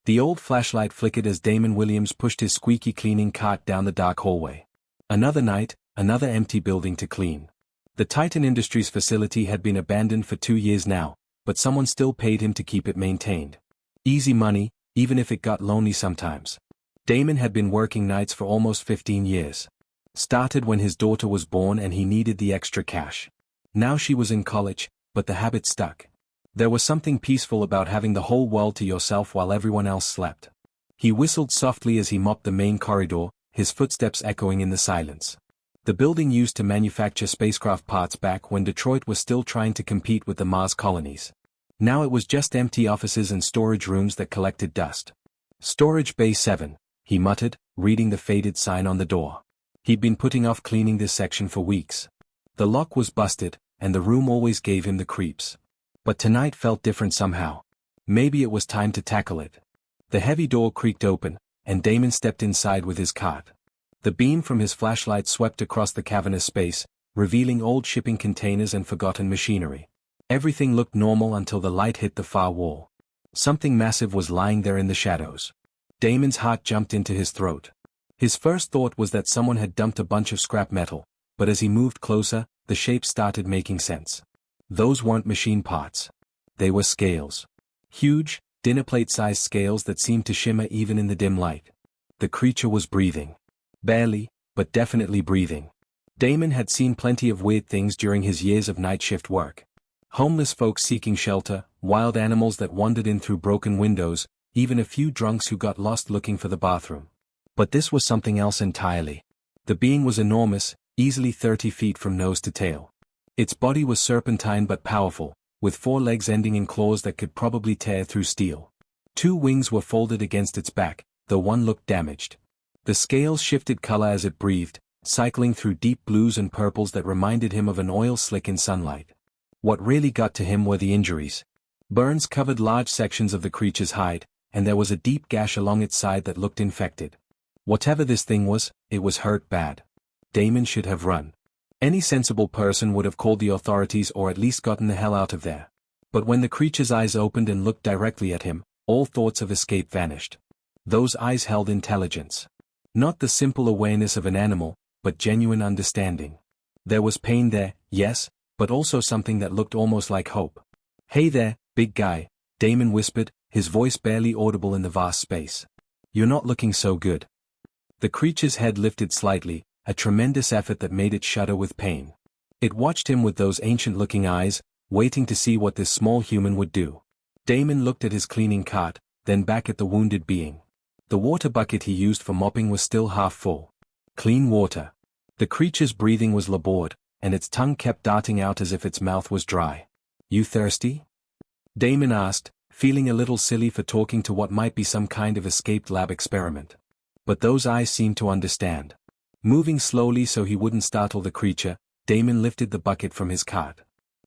The old flashlight flickered as Damon Williams pushed his squeaky cleaning cart down the dark hallway. Another night, another empty building to clean. The Titan Industries facility had been abandoned for 2 years now, but someone still paid him to keep it maintained. Easy money, even if it got lonely sometimes. Damon had been working nights for almost 15 years. Started when his daughter was born and he needed the extra cash. Now she was in college, but the habit stuck. There was something peaceful about having the whole world to yourself while everyone else slept. He whistled softly as he mopped the main corridor, his footsteps echoing in the silence. The building used to manufacture spacecraft parts back when Detroit was still trying to compete with the Mars colonies. Now it was just empty offices and storage rooms that collected dust. Storage Bay 7, he muttered, reading the faded sign on the door. He'd been putting off cleaning this section for weeks. The lock was busted, and the room always gave him the creeps. But tonight felt different somehow. Maybe it was time to tackle it. The heavy door creaked open, and Damon stepped inside with his cart. The beam from his flashlight swept across the cavernous space, revealing old shipping containers and forgotten machinery. Everything looked normal until the light hit the far wall. Something massive was lying there in the shadows. Damon's heart jumped into his throat. His first thought was that someone had dumped a bunch of scrap metal, but as he moved closer, the shape started making sense. Those weren't machine parts. They were scales. Huge, dinner-plate-sized scales that seemed to shimmer even in the dim light. The creature was breathing. Barely, but definitely breathing. Damon had seen plenty of weird things during his years of night shift work. Homeless folks seeking shelter, wild animals that wandered in through broken windows, even a few drunks who got lost looking for the bathroom. But this was something else entirely. The being was enormous, easily 30 feet from nose to tail. Its body was serpentine but powerful, with 4 legs ending in claws that could probably tear through steel. 2 wings were folded against its back, though one looked damaged. The scales shifted color as it breathed, cycling through deep blues and purples that reminded him of an oil slick in sunlight. What really got to him were the injuries. Burns covered large sections of the creature's hide, and there was a deep gash along its side that looked infected. Whatever this thing was, it was hurt bad. Damon should have run. Any sensible person would have called the authorities or at least gotten the hell out of there. But when the creature's eyes opened and looked directly at him, all thoughts of escape vanished. Those eyes held intelligence. Not the simple awareness of an animal, but genuine understanding. There was pain there, yes, but also something that looked almost like hope. "Hey there, big guy," Damon whispered, his voice barely audible in the vast space. "You're not looking so good." The creature's head lifted slightly, a tremendous effort that made it shudder with pain. It watched him with those ancient-looking eyes, waiting to see what this small human would do. Damon looked at his cleaning cart, then back at the wounded being. The water bucket he used for mopping was still half full. Clean water. The creature's breathing was labored, and its tongue kept darting out as if its mouth was dry. "You thirsty?" Damon asked, feeling a little silly for talking to what might be some kind of escaped lab experiment. But those eyes seemed to understand. Moving slowly so he wouldn't startle the creature, Damon lifted the bucket from his cart.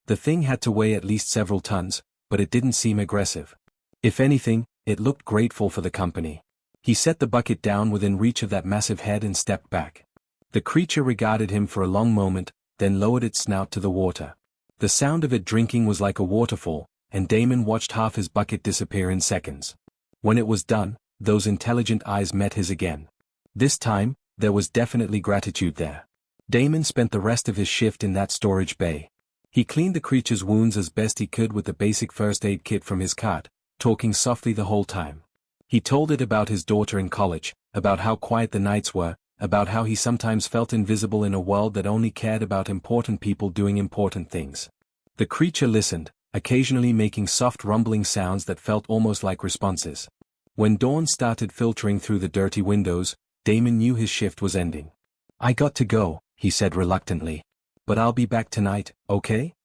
The thing had to weigh at least several tons, but it didn't seem aggressive. If anything, it looked grateful for the company. He set the bucket down within reach of that massive head and stepped back. The creature regarded him for a long moment, then lowered its snout to the water. The sound of it drinking was like a waterfall, and Damon watched half his bucket disappear in seconds. When it was done, those intelligent eyes met his again. This time, there was definitely gratitude there. Damon spent the rest of his shift in that storage bay. He cleaned the creature's wounds as best he could with the basic first aid kit from his cart, talking softly the whole time. He told it about his daughter in college, about how quiet the nights were, about how he sometimes felt invisible in a world that only cared about important people doing important things. The creature listened, occasionally making soft rumbling sounds that felt almost like responses. When dawn started filtering through the dirty windows, Damon knew his shift was ending. "I got to go," he said reluctantly. "But I'll be back tonight, okay?"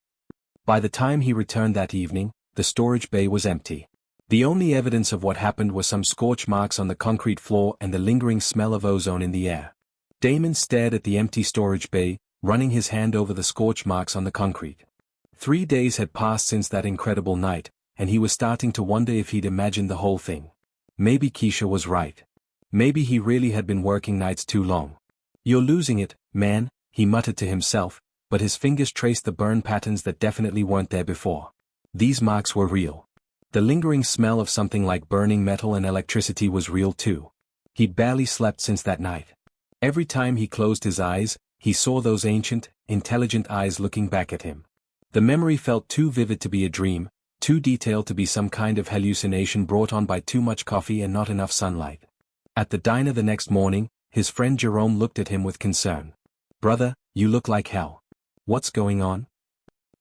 By the time he returned that evening, the storage bay was empty. The only evidence of what happened were some scorch marks on the concrete floor and the lingering smell of ozone in the air. Damon stared at the empty storage bay, running his hand over the scorch marks on the concrete. 3 days had passed since that incredible night, and he was starting to wonder if he'd imagined the whole thing. Maybe Keisha was right. Maybe he really had been working nights too long. "You're losing it, man," he muttered to himself, but his fingers traced the burn patterns that definitely weren't there before. These marks were real. The lingering smell of something like burning metal and electricity was real too. He'd barely slept since that night. Every time he closed his eyes, he saw those ancient, intelligent eyes looking back at him. The memory felt too vivid to be a dream, too detailed to be some kind of hallucination brought on by too much coffee and not enough sunlight. At the diner the next morning, his friend Jerome looked at him with concern. "Brother, you look like hell. What's going on?"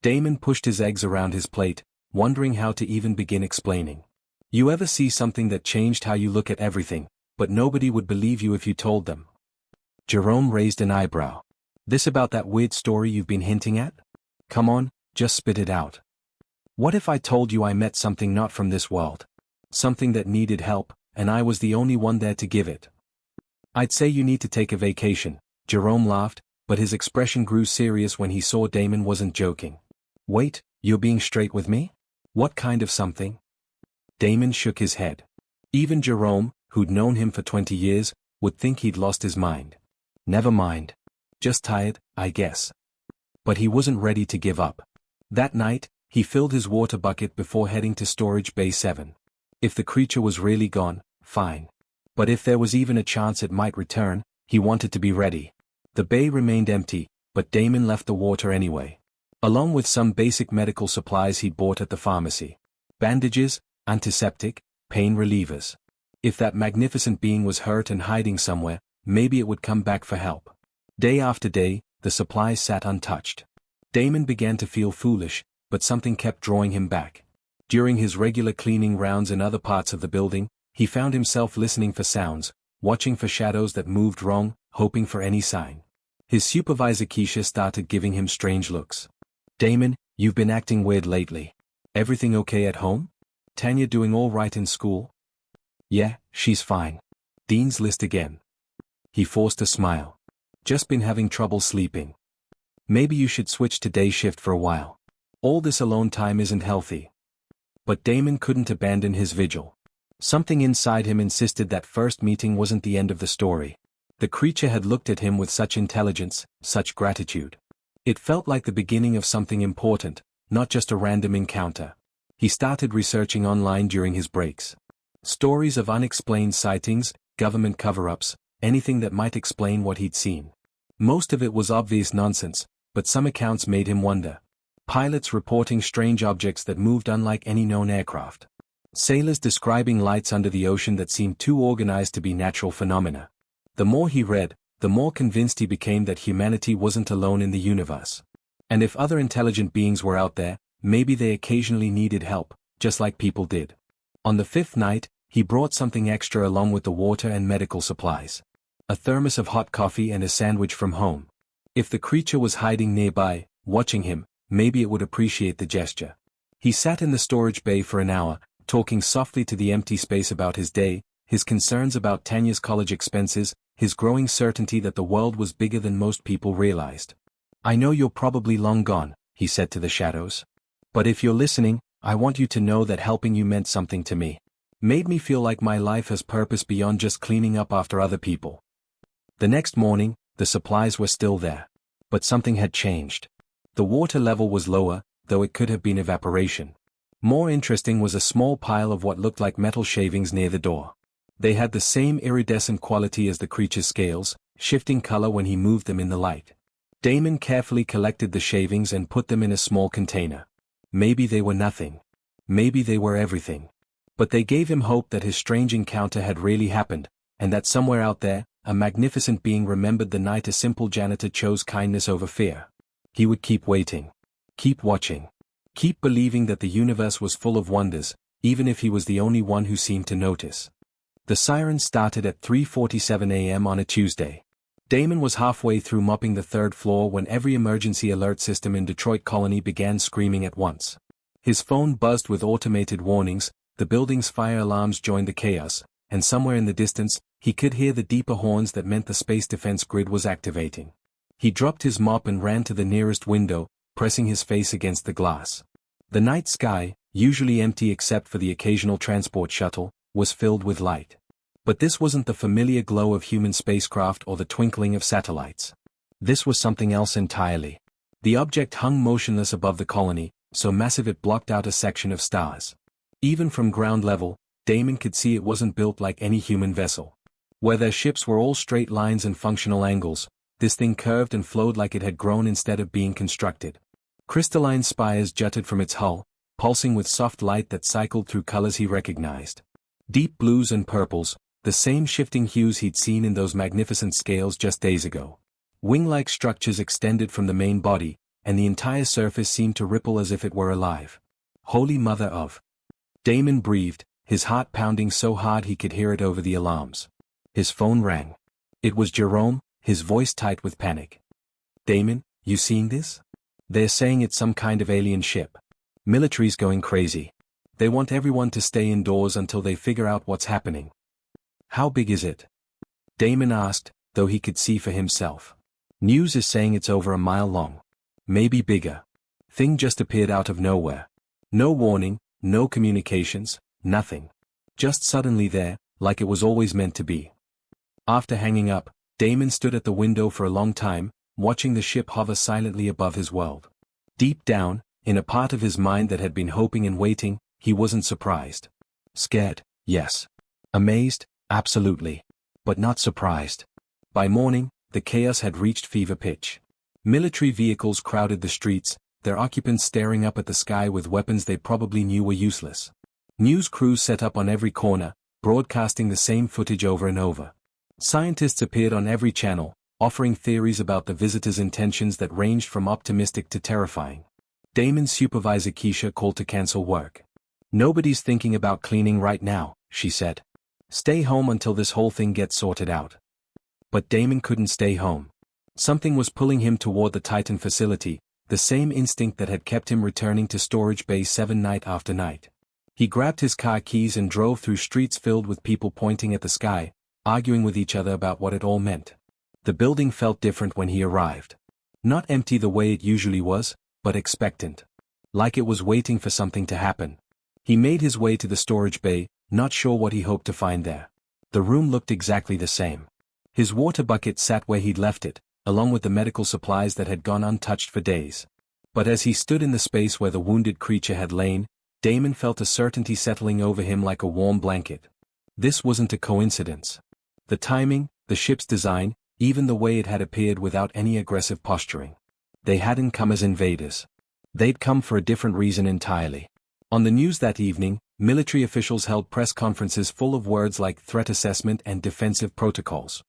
Damon pushed his eggs around his plate, wondering how to even begin explaining. "You ever see something that changed how you look at everything, but nobody would believe you if you told them?" Jerome raised an eyebrow. "This about that weird story you've been hinting at? Come on, just spit it out. What if I told you I met something not from this world? Something that needed help, and I was the only one there to give it." "I'd say you need to take a vacation," Jerome laughed, but his expression grew serious when he saw Damon wasn't joking. "Wait, you're being straight with me? What kind of something?" Damon shook his head. Even Jerome, who'd known him for 20 years, would think he'd lost his mind. "Never mind. Just tired, I guess." But he wasn't ready to give up. That night, he filled his water bucket before heading to Storage Bay 7. If the creature was really gone, fine. But if there was even a chance it might return, he wanted to be ready. The bay remained empty, but Damon left the water anyway. Along with some basic medical supplies he'd bought at the pharmacy. Bandages, antiseptic, pain relievers. If that magnificent being was hurt and hiding somewhere, maybe it would come back for help. Day after day, the supplies sat untouched. Damon began to feel foolish, but something kept drawing him back. During his regular cleaning rounds in other parts of the building, he found himself listening for sounds, watching for shadows that moved wrong, hoping for any sign. His supervisor Keisha started giving him strange looks. "Damon, you've been acting weird lately. Everything okay at home? Tanya doing all right in school?" "Yeah, she's fine." Dean's list again. He forced a smile. "Just been having trouble sleeping. Maybe you should switch to day shift for a while. All this alone time isn't healthy." But Damon couldn't abandon his vigil. Something inside him insisted that first meeting wasn't the end of the story. The creature had looked at him with such intelligence, such gratitude. It felt like the beginning of something important, not just a random encounter. He started researching online during his breaks. Stories of unexplained sightings, government cover-ups, anything that might explain what he'd seen. Most of it was obvious nonsense, but some accounts made him wonder. Pilots reporting strange objects that moved unlike any known aircraft. Sailors describing lights under the ocean that seemed too organized to be natural phenomena. The more he read, the more convinced he became that humanity wasn't alone in the universe. And if other intelligent beings were out there, maybe they occasionally needed help, just like people did. On the 5th night, he brought something extra along with the water and medical supplies. A thermos of hot coffee and a sandwich from home. If the creature was hiding nearby, watching him, maybe it would appreciate the gesture. He sat in the storage bay for an hour, talking softly to the empty space about his day, his concerns about Tanya's college expenses, his growing certainty that the world was bigger than most people realized. "I know you're probably long gone," he said to the shadows. "But if you're listening, I want you to know that helping you meant something to me. Made me feel like my life has purpose beyond just cleaning up after other people." The next morning, the supplies were still there. But something had changed. The water level was lower, though it could have been evaporation. More interesting was a small pile of what looked like metal shavings near the door. They had the same iridescent quality as the creature's scales, shifting color when he moved them in the light. Damon carefully collected the shavings and put them in a small container. Maybe they were nothing. Maybe they were everything. But they gave him hope that his strange encounter had really happened, and that somewhere out there, a magnificent being remembered the night a simple janitor chose kindness over fear. He would keep waiting. Keep watching. Keep believing that the universe was full of wonders, even if he was the only one who seemed to notice. The siren started at 3:47 a.m. on a Tuesday. Damon was halfway through mopping the 3rd floor when every emergency alert system in Detroit Colony began screaming at once. His phone buzzed with automated warnings, the building's fire alarms joined the chaos, and somewhere in the distance, he could hear the deeper horns that meant the space defense grid was activating. He dropped his mop and ran to the nearest window, pressing his face against the glass. The night sky, usually empty except for the occasional transport shuttle, was filled with light. But this wasn't the familiar glow of human spacecraft or the twinkling of satellites. This was something else entirely. The object hung motionless above the colony, so massive it blocked out a section of stars. Even from ground level, Damon could see it wasn't built like any human vessel. Where their ships were all straight lines and functional angles, this thing curved and flowed like it had grown instead of being constructed. Crystalline spires jutted from its hull, pulsing with soft light that cycled through colors he recognized. Deep blues and purples, the same shifting hues he'd seen in those magnificent scales just days ago. Wing-like structures extended from the main body, and the entire surface seemed to ripple as if it were alive. Holy Mother of... Damon breathed, his heart pounding so hard he could hear it over the alarms. His phone rang. It was Jerome, his voice tight with panic. Damon, you seeing this? They're saying it's some kind of alien ship. Military's going crazy. They want everyone to stay indoors until they figure out what's happening. How big is it? Damon asked, though he could see for himself. News is saying it's over a mile long. Maybe bigger. Thing just appeared out of nowhere. No warning, no communications, nothing. Just suddenly there, like it was always meant to be. After hanging up, Damon stood at the window for a long time, watching the ship hover silently above his world. Deep down, in a part of his mind that had been hoping and waiting, he wasn't surprised. Scared, yes. Amazed, absolutely. But not surprised. By morning, the chaos had reached fever pitch. Military vehicles crowded the streets, their occupants staring up at the sky with weapons they probably knew were useless. News crews set up on every corner, broadcasting the same footage over and over. Scientists appeared on every channel, offering theories about the visitors' intentions that ranged from optimistic to terrifying. Damon's supervisor Keisha called to cancel work. Nobody's thinking about cleaning right now, she said. Stay home until this whole thing gets sorted out. But Damon couldn't stay home. Something was pulling him toward the Titan facility, the same instinct that had kept him returning to Storage Bay 7 night after night. He grabbed his car keys and drove through streets filled with people pointing at the sky, arguing with each other about what it all meant. The building felt different when he arrived. Not empty the way it usually was, but expectant. Like it was waiting for something to happen. He made his way to the storage bay, not sure what he hoped to find there. The room looked exactly the same. His water bucket sat where he'd left it, along with the medical supplies that had gone untouched for days. But as he stood in the space where the wounded creature had lain, Damon felt a certainty settling over him like a warm blanket. This wasn't a coincidence. The timing, the ship's design, even the way it had appeared without any aggressive posturing. They hadn't come as invaders. They'd come for a different reason entirely. On the news that evening, military officials held press conferences full of words like threat assessment and defensive protocols.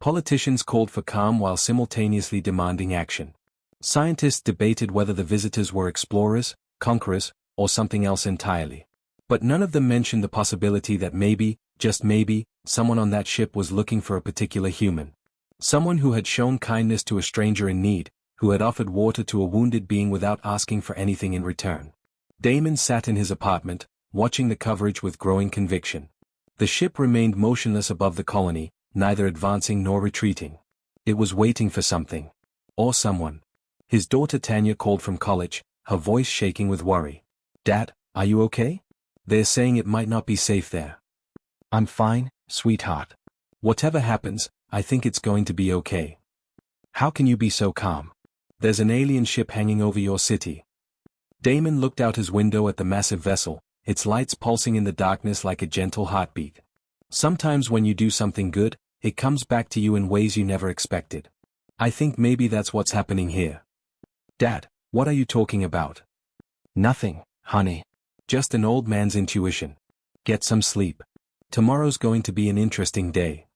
Politicians called for calm while simultaneously demanding action. Scientists debated whether the visitors were explorers, conquerors, or something else entirely. But none of them mentioned the possibility that maybe, just maybe, someone on that ship was looking for a particular human. Someone who had shown kindness to a stranger in need, who had offered water to a wounded being without asking for anything in return. Damon sat in his apartment, watching the coverage with growing conviction. The ship remained motionless above the colony, neither advancing nor retreating. It was waiting for something. Or someone. His daughter Tanya called from college, her voice shaking with worry. Dad, are you okay? They're saying it might not be safe there. I'm fine, sweetheart. Whatever happens, I think it's going to be okay. How can you be so calm? There's an alien ship hanging over your city. Damon looked out his window at the massive vessel, its lights pulsing in the darkness like a gentle heartbeat. Sometimes when you do something good, it comes back to you in ways you never expected. I think maybe that's what's happening here. Dad, what are you talking about? Nothing, honey. Just an old man's intuition. Get some sleep. Tomorrow's going to be an interesting day.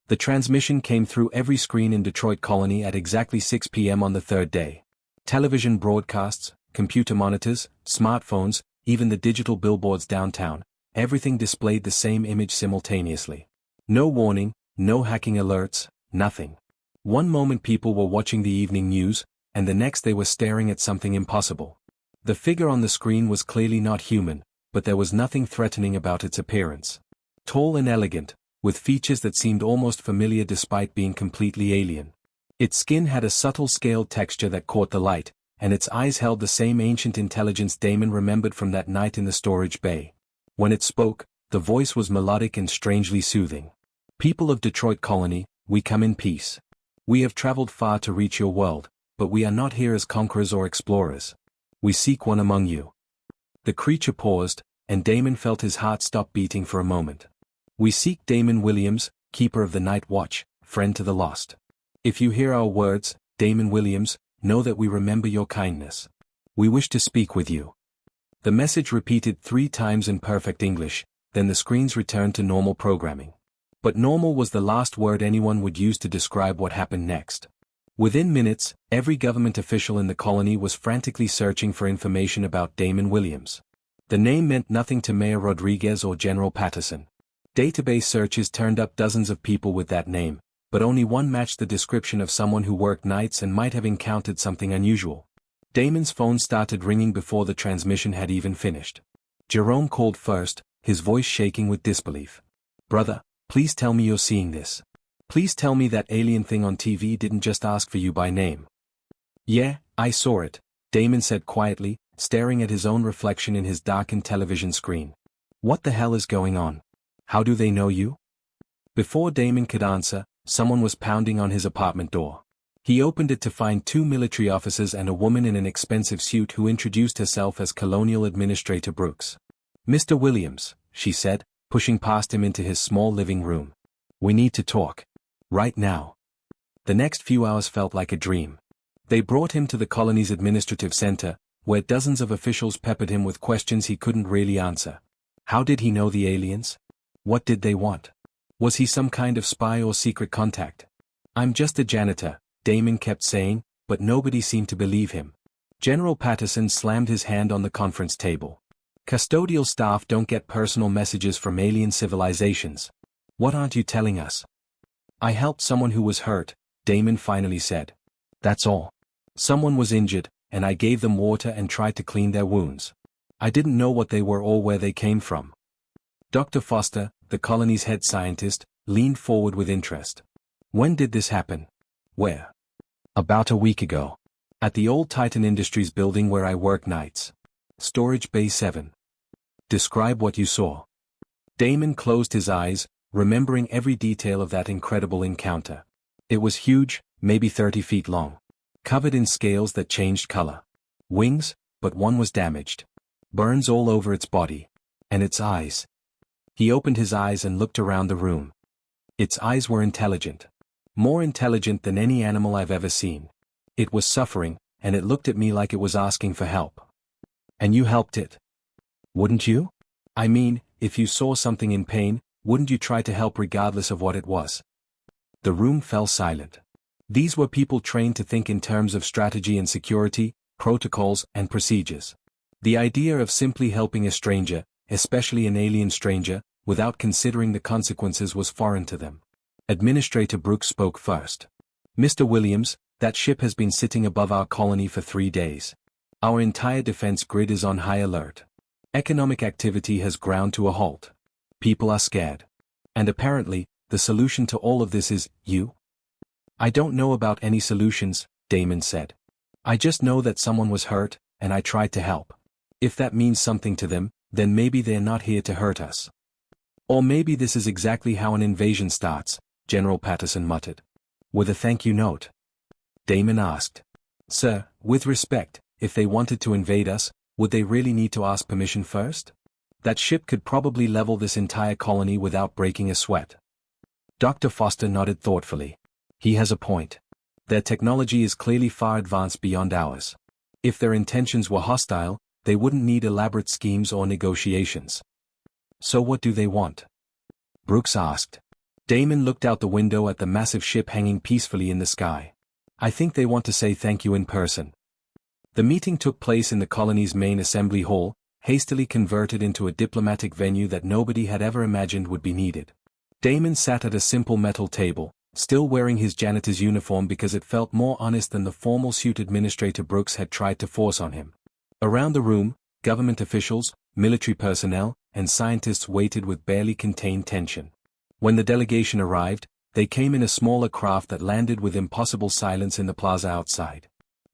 The transmission came through every screen in Detroit Colony at exactly 6 p.m. on the third day. Television broadcasts, computer monitors, smartphones, even the digital billboards downtown, everything displayed the same image simultaneously. No warning, no hacking alerts, nothing. One moment people were watching the evening news, and the next they were staring at something impossible. The figure on the screen was clearly not human, but there was nothing threatening about its appearance. Tall and elegant, with features that seemed almost familiar despite being completely alien. Its skin had a subtle scaled texture that caught the light, and its eyes held the same ancient intelligence Damon remembered from that night in the storage bay. When it spoke, the voice was melodic and strangely soothing. People of Detroit Colony, we come in peace. We have traveled far to reach your world, but we are not here as conquerors or explorers. We seek one among you. The creature paused, and Damon felt his heart stop beating for a moment. "We seek Damon Williams, Keeper of the Night Watch, friend to the lost. If you hear our words, Damon Williams, know that we remember your kindness. We wish to speak with you." The message repeated 3 times in perfect English, then the screens returned to normal programming. But normal was the last word anyone would use to describe what happened next. Within minutes, every government official in the colony was frantically searching for information about Damon Williams. The name meant nothing to Mayor Rodriguez or General Patterson. Database searches turned up dozens of people with that name, but only one matched the description of someone who worked nights and might have encountered something unusual. Damon's phone started ringing before the transmission had even finished. Jerome called first, his voice shaking with disbelief. "Brother, please tell me you're seeing this. Please tell me that alien thing on TV didn't just ask for you by name." "Yeah, I saw it," Damon said quietly, staring at his own reflection in his darkened television screen. "What the hell is going on? How do they know you?" Before Damon could answer, someone was pounding on his apartment door. He opened it to find 2 military officers and a woman in an expensive suit who introduced herself as Colonial Administrator Brooks. "Mr. Williams," she said, pushing past him into his small living room. "We need to talk. Right now." The next few hours felt like a dream. They brought him to the colony's administrative center, where dozens of officials peppered him with questions he couldn't really answer. How did he know the aliens? What did they want? Was he some kind of spy or secret contact? "I'm just a janitor," Damon kept saying, but nobody seemed to believe him. General Patterson slammed his hand on the conference table. "Custodial staff don't get personal messages from alien civilizations. What aren't you telling us?" "I helped someone who was hurt," Damon finally said. "That's all. Someone was injured, and I gave them water and tried to clean their wounds. I didn't know what they were or where they came from." Dr. Foster, the colony's head scientist, leaned forward with interest. "When did this happen? Where?" "About a week ago. At the old Titan Industries building where I work nights. Storage Bay 7. Describe what you saw." Damon closed his eyes, remembering every detail of that incredible encounter. It was huge, maybe 30 feet long. Covered in scales that changed color. Wings, but one was damaged. Burns all over its body. And its eyes. He opened his eyes and looked around the room. Its eyes were intelligent. More intelligent than any animal I've ever seen. It was suffering, and it looked at me like it was asking for help. "And you helped it? Wouldn't you? I mean, if you saw something in pain, wouldn't you try to help regardless of what it was?" The room fell silent. These were people trained to think in terms of strategy and security, protocols and procedures. The idea of simply helping a stranger, especially an alien stranger, without considering the consequences was foreign to them. Administrator Brooks spoke first. "Mr. Williams, that ship has been sitting above our colony for 3 days. Our entire defense grid is on high alert. Economic activity has ground to a halt. People are scared. And apparently, the solution to all of this is you?" "I don't know about any solutions," Damon said. "I just know that someone was hurt, and I tried to help. If that means something to them, then maybe they're not here to hurt us. Or maybe this is exactly how an invasion starts," General Patterson muttered. "With a thank you note?" Damon asked. "Sir, with respect, if they wanted to invade us, would they really need to ask permission first? That ship could probably level this entire colony without breaking a sweat." Dr. Foster nodded thoughtfully. He has a point. Their technology is clearly far advanced beyond ours. If their intentions were hostile, they wouldn't need elaborate schemes or negotiations. "So what do they want?" Brooks asked. Damon looked out the window at the massive ship hanging peacefully in the sky. "I think they want to say thank you in person." The meeting took place in the colony's main assembly hall, hastily converted into a diplomatic venue that nobody had ever imagined would be needed. Damon sat at a simple metal table, still wearing his janitor's uniform because it felt more honest than the formal suit Administrator Brooks had tried to force on him. Around the room, government officials, military personnel, and scientists waited with barely contained tension. When the delegation arrived, they came in a smaller craft that landed with impossible silence in the plaza outside.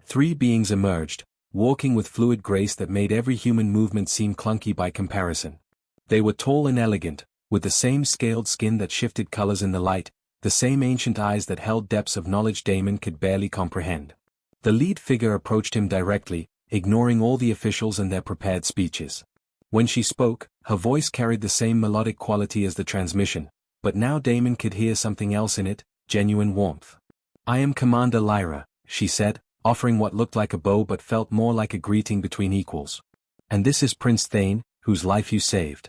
3 beings emerged, walking with fluid grace that made every human movement seem clunky by comparison. They were tall and elegant, with the same scaled skin that shifted colors in the light, the same ancient eyes that held depths of knowledge Damon could barely comprehend. The lead figure approached him directly, ignoring all the officials and their prepared speeches. When she spoke, her voice carried the same melodic quality as the transmission, but now Damon could hear something else in it, genuine warmth. "I am Commander Lyra," she said, offering what looked like a bow but felt more like a greeting between equals. "And this is Prince Thane, whose life you saved."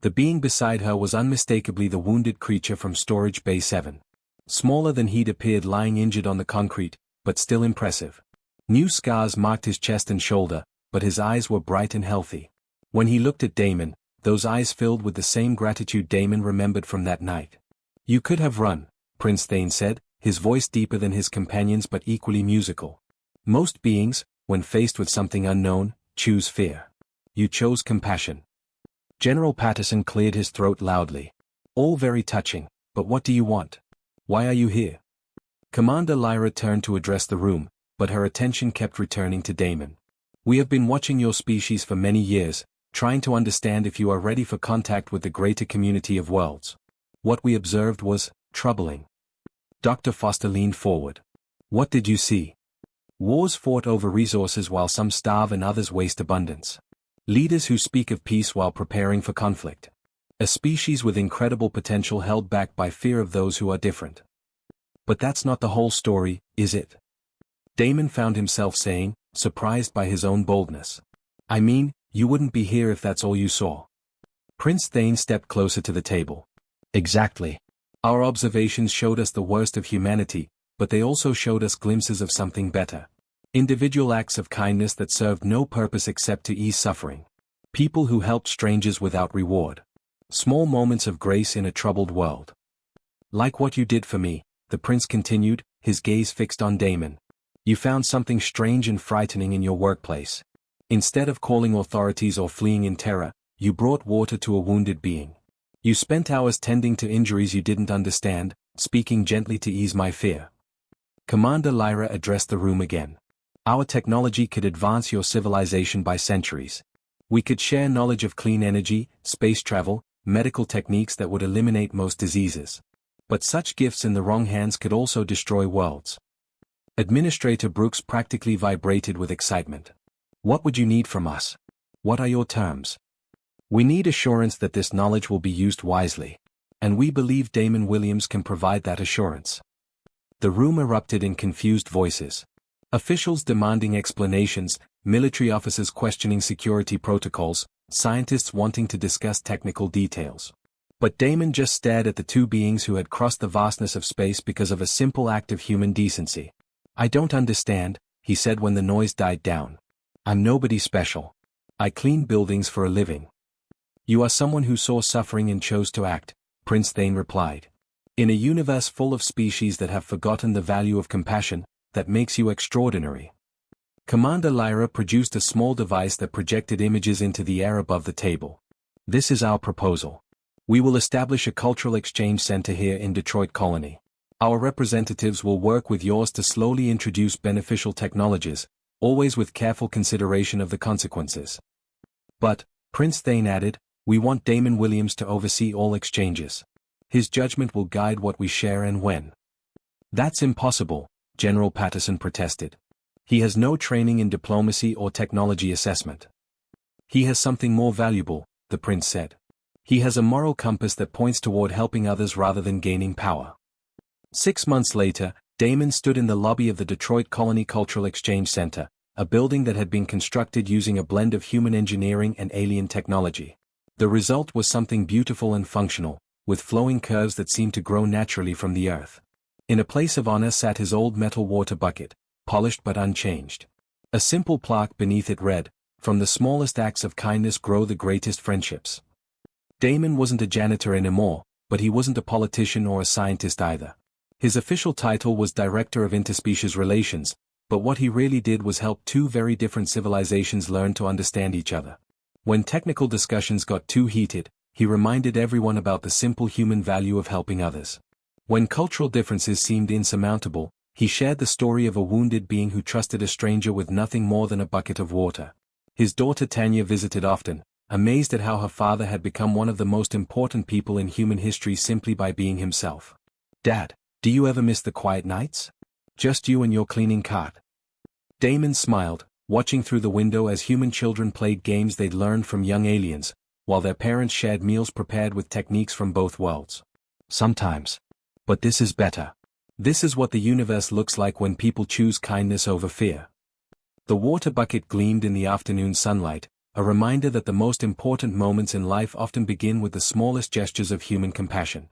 The being beside her was unmistakably the wounded creature from Storage Bay 7. Smaller than he'd appeared lying injured on the concrete, but still impressive. New scars marked his chest and shoulder, but his eyes were bright and healthy. When he looked at Damon, those eyes filled with the same gratitude Damon remembered from that night. "You could have run," Prince Thane said, his voice deeper than his companion's but equally musical. "Most beings, when faced with something unknown, choose fear. You chose compassion." General Patterson cleared his throat loudly. "All very touching, but what do you want? Why are you here?" Commander Lyra turned to address the room, but her attention kept returning to Damon. "We have been watching your species for many years, trying to understand if you are ready for contact with the greater community of worlds. What we observed was troubling." Dr. Foster leaned forward. "What did you see?" "Wars fought over resources while some starve and others waste abundance. Leaders who speak of peace while preparing for conflict. A species with incredible potential held back by fear of those who are different." "But that's not the whole story, is it?" Damon found himself saying, surprised by his own boldness. "I mean, you wouldn't be here if that's all you saw." Prince Thane stepped closer to the table. "Exactly. Our observations showed us the worst of humanity, but they also showed us glimpses of something better. Individual acts of kindness that served no purpose except to ease suffering. People who helped strangers without reward. Small moments of grace in a troubled world. Like what you did for me," the prince continued, his gaze fixed on Damon. "You found something strange and frightening in your workplace. Instead of calling authorities or fleeing in terror, you brought water to a wounded being. You spent hours tending to injuries you didn't understand, speaking gently to ease my fear." Commander Lyra addressed the room again. "Our technology could advance your civilization by centuries. We could share knowledge of clean energy, space travel, medical techniques that would eliminate most diseases. But such gifts in the wrong hands could also destroy worlds." Administrator Brooks practically vibrated with excitement. "What would you need from us? What are your terms?" "We need assurance that this knowledge will be used wisely. And we believe Damon Williams can provide that assurance." The room erupted in confused voices. Officials demanding explanations, military officers questioning security protocols, scientists wanting to discuss technical details. But Damon just stared at the two beings who had crossed the vastness of space because of a simple act of human decency. "I don't understand," he said when the noise died down. "I'm nobody special. I clean buildings for a living." "You are someone who saw suffering and chose to act," Prince Thane replied. "In a universe full of species that have forgotten the value of compassion, that makes you extraordinary." Commander Lyra produced a small device that projected images into the air above the table. "This is our proposal. We will establish a cultural exchange center here in Detroit Colony. Our representatives will work with yours to slowly introduce beneficial technologies, always with careful consideration of the consequences. But," Prince Thane added, "we want Damon Williams to oversee all exchanges. His judgment will guide what we share and when." "That's impossible," General Patterson protested. "He has no training in diplomacy or technology assessment." "He has something more valuable," the prince said. "He has a moral compass that points toward helping others rather than gaining power." 6 months later, Damon stood in the lobby of the Detroit Colony Cultural Exchange Center, a building that had been constructed using a blend of human engineering and alien technology. The result was something beautiful and functional, with flowing curves that seemed to grow naturally from the earth. In a place of honor sat his old metal water bucket, polished but unchanged. A simple plaque beneath it read, "From the smallest acts of kindness grow the greatest friendships." Damon wasn't a janitor anymore, but he wasn't a politician or a scientist either. His official title was Director of Interspecies Relations, but what he really did was help two very different civilizations learn to understand each other. When technical discussions got too heated, he reminded everyone about the simple human value of helping others. When cultural differences seemed insurmountable, he shared the story of a wounded being who trusted a stranger with nothing more than a bucket of water. His daughter Tanya visited often, amazed at how her father had become one of the most important people in human history simply by being himself. "Dad, do you ever miss the quiet nights? Just you and your cleaning cart?" Damon smiled, watching through the window as human children played games they'd learned from young aliens, while their parents shared meals prepared with techniques from both worlds. Sometimes. But this is better. This is what the universe looks like when people choose kindness over fear. The water bucket gleamed in the afternoon sunlight, a reminder that the most important moments in life often begin with the smallest gestures of human compassion.